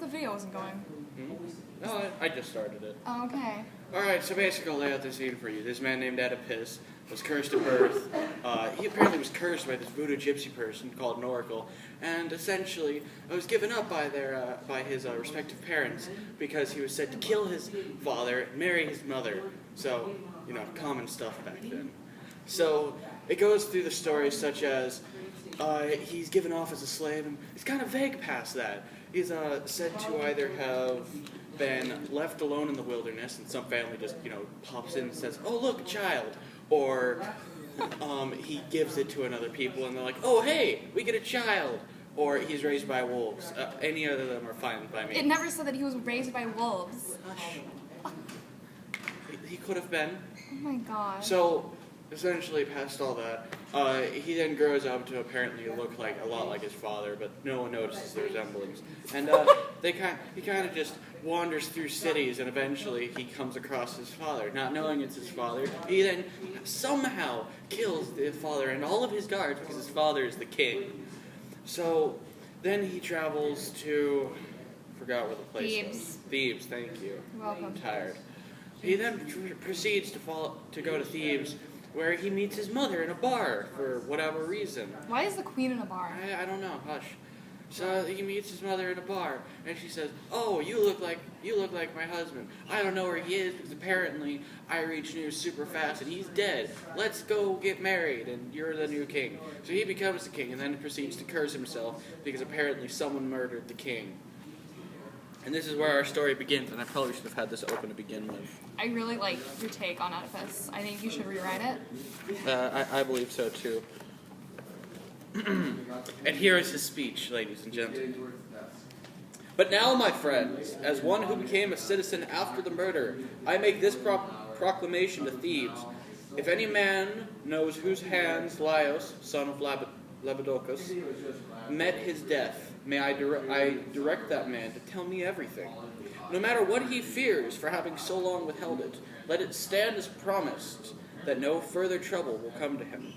the video wasn't going. Hmm? No, I just started it. Oh, okay. Alright, so basically I'll lay out the scene for you. This man named Oedipus was cursed at birth. He apparently was cursed by this voodoo gypsy person called an oracle, and essentially was given up by his respective parents because he was said to kill his father and marry his mother. So, you know, common stuff back then. So it goes through the stories such as he's given off as a slave, and it's kind of vague past that. He's said to either have been left alone in the wilderness, and some family just, you know, pops in and says, "Oh, look, a child," or he gives it to another people, and they're like, "Oh, hey, we get a child," or he's raised by wolves. Any of them are fine by me. It never said that he was raised by wolves. Hush. He could have been. Oh my god. So, essentially, past all that, he then grows up to apparently look like a lot like his father, but no one notices the resemblance. And he kind of just wanders through cities, and eventually he comes across his father. Not knowing it's his father, he then somehow kills the father and all of his guards because his father is the king. So then he travels to, forgot where the place is. Thebes, thank you. You're welcome. I'm tired. He then proceeds to go to Thebes, where he meets his mother in a bar for whatever reason. Why is the queen in a bar? I don't know. Hush. So he meets his mother in a bar, and she says, "Oh, you look like my husband. I don't know where he is because apparently I reach news super fast and he's dead. Let's go get married, and you're the new king." So he becomes the king, and then proceeds to curse himself because apparently someone murdered the king. And this is where our story begins, and I probably should have had this open to begin with. I really like your take on Oedipus. I think you should rewrite it. I believe so, too. And here is his speech, ladies and gentlemen. "But now, my friends, as one who became a citizen after the murder, I make this proclamation to Thebes. If any man knows whose hands Laios, son of Labodocus, met his death, may I direct that man to tell me everything. No matter what he fears for having so long withheld it, let it stand as promised that no further trouble will come to him,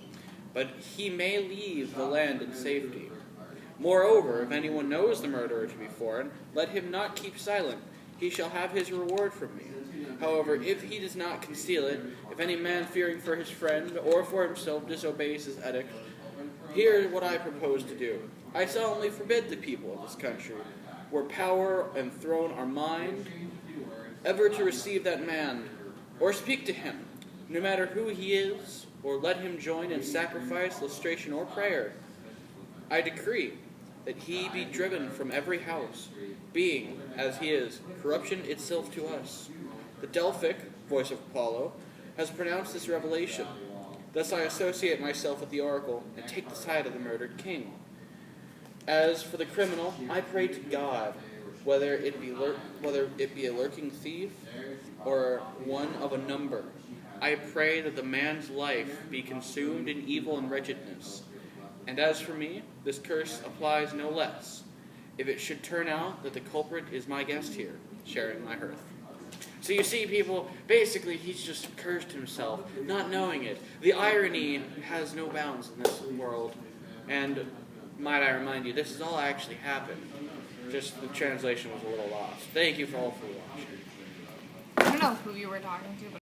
but he may leave the land in safety. Moreover, if anyone knows the murderer to be foreign, let him not keep silent. He shall have his reward from me. However, if he does not conceal it, if any man fearing for his friend or for himself disobeys his edict, here is what I propose to do. I solemnly forbid the people of this country, where power and throne are mine, ever to receive that man, or speak to him, no matter who he is, or let him join in sacrifice, lustration, or prayer. I decree that he be driven from every house, being, as he is, corruption itself to us. The Delphic, voice of Apollo, has pronounced this revelation. Thus I associate myself with the oracle, and take the side of the murdered king. As for the criminal, I pray to God, whether it be a lurking thief, or one of a number. I pray that the man's life be consumed in evil and wretchedness. And as for me, this curse applies no less, if it should turn out that the culprit is my guest here, sharing my hearth." So you see, people, basically he's just cursed himself, not knowing it. The irony has no bounds in this world. And might I remind you, this has all actually happened. Just the translation was a little lost. Thank you all for watching. I don't know who you were talking to, but